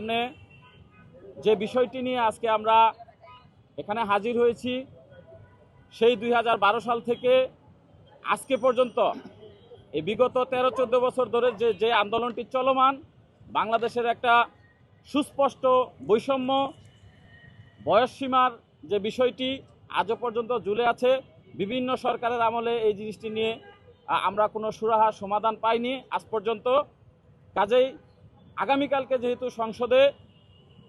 সামনে যে বিষয়টি নিয়ে আজকে আমরা এখানে হাজির হয়েছি, সেই 2012 সাল থেকে আজকে পর্যন্ত এই বিগত 13-14 বছর ধরে যে আন্দোলনটি চলমান, বাংলাদেশের একটা সুস্পষ্ট বৈষম্য, বয়সসীমার যে বিষয়টি আজও পর্যন্ত ঝুলে আছে। বিভিন্ন সরকারের আমলে এই জিনিসটি নিয়ে আমরা কোনো সুরাহা সমাধান পাইনি আজ পর্যন্ত। কাজেই আগামীকালকে যেহেতু সংসদে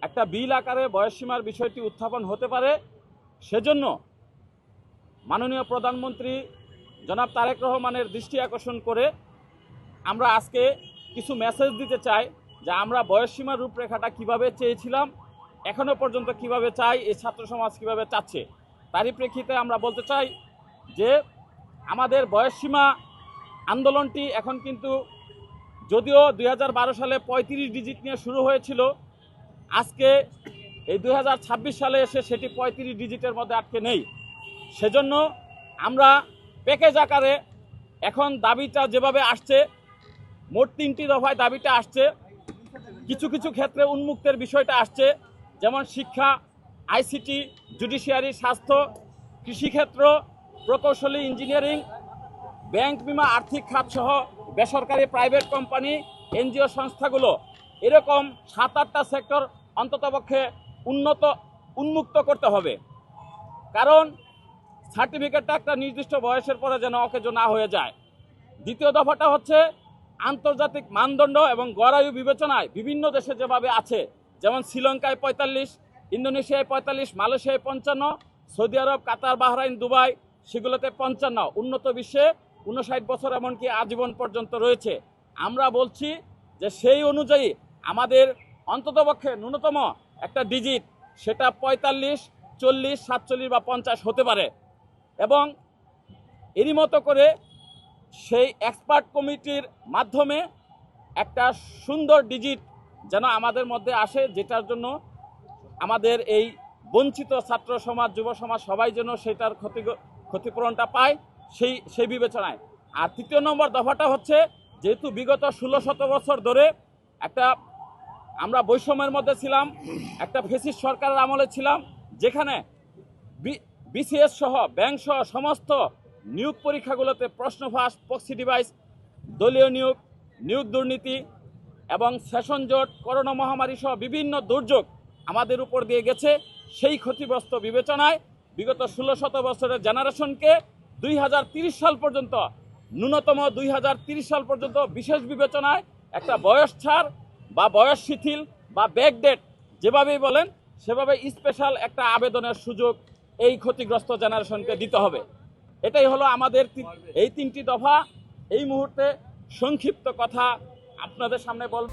একটা বিল আকারে বয়সসীমার বিষয়টি উত্থাপন হতে পারে, সেজন্য মাননীয় প্রধানমন্ত্রী জনাব তারেক রহমানের দৃষ্টি আকর্ষণ করে আমরা আজকে কিছু মেসেজ দিতে চাই যে আমরা বয়সসীমার রূপরেখাটা কিভাবে চেয়েছিলাম, এখনও পর্যন্ত কিভাবে চাই, এই ছাত্র সমাজ কিভাবে চাচ্ছে, তারই প্রেক্ষিতে আমরা বলতে চাই যে আমাদের বয়সসীমা আন্দোলনটি এখন কিন্তু যদিও 2012 সালে 35 ডিজিট নিয়ে শুরু হয়েছিল, আজকে এই 2026 সালে এসে সেটি 35 ডিজিটের মধ্যে আটকে নেই। সেজন্য আমরা প্যাকেজ আকারে এখন দাবিটা যেভাবে আসছে, মোট 3টি দফায় দাবিটা আসছে। কিছু কিছু ক্ষেত্রে উন্মুক্তের বিষয়টা আসছে, যেমন শিক্ষা, আইসিটি, জুডিশিয়ারি, স্বাস্থ্য, কৃষিক্ষেত্র, প্রকৌশলী, ইঞ্জিনিয়ারিং, ব্যাংক, বিমা, আর্থিক খাত সহ বেসরকারি প্রাইভেট কোম্পানি, এনজিও সংস্থাগুলো, এরকম 7-8টা সেক্টর অন্ততপক্ষে উন্মুক্ত করতে হবে। কারণ সার্টিফিকেটটা একটা নির্দিষ্ট বয়সের পরে যেন অকেজো না হয়ে যায়। দ্বিতীয় দফাটা হচ্ছে আন্তর্জাতিক মানদণ্ড এবং গড়ায়ু বিবেচনায় বিভিন্ন দেশে যেভাবে আছে, যেমন শ্রীলঙ্কায় 45, ইন্দোনেশিয়ায় 45, মালয়েশিয়ায় 55, সৌদি আরব, কাতার, বাহরাইন, দুবাই, সেগুলোতে 55, উন্নত বিশ্বে 59 বছর এমনকি আজীবন পর্যন্ত রয়েছে। আমরা বলছি যে সেই অনুযায়ী আমাদের অন্ততপক্ষে ন্যূনতম একটা ডিজিট, সেটা 45, 40, 47 বা 50 হতে পারে। এবং এরই মতো করে সেই এক্সপার্ট কমিটির মাধ্যমে একটা সুন্দর ডিজিট যেন আমাদের মধ্যে আসে, যেটার জন্য আমাদের এই বঞ্চিত ছাত্র সমাজ, যুব সমাজ সবাই যেন সেটার ক্ষতিপূরণটা পায়, সেই বিবেচনায়। আর 3 নম্বর দফাটা হচ্ছে, যেহেতু বিগত 16-17 বছর ধরে একটা আমরা বৈষম্যের মধ্যে ছিলাম, একটা ফ্যাসিস্ট সরকারের আমলে ছিলাম, যেখানে বিসিএস সহ ব্যাংক সহ সমস্ত নিয়োগ পরীক্ষাগুলোতে প্রশ্ন ফাঁস, প্রক্সি ডিভাইস, দলীয় নিয়োগ দুর্নীতি এবং সেশন জট, করোনা মহামারী সহ বিভিন্ন দুর্যোগ আমাদের উপর দিয়ে গেছে। সেই ক্ষতিগ্রস্ত বিবেচনায় বিগত 16-17 বছরের জেনারেশনকে 2030 সাল পর্যন্ত, ন্যূনতম 2030 সাল পর্যন্ত বিশেষ বিবেচনায় একটা বয়স ছাড় বা বয়স শিথিল বা ব্যাকডেট যেভাবেই বলেন, সেভাবে স্পেশাল একটা আবেদনের সুযোগ এই ক্ষতিগ্রস্ত জেনারেশনকে দিতে হবে। এটাই হলো আমাদের এই 3টি দফা। এই মুহূর্তে সংক্ষিপ্ত কথা আপনাদের সামনে বল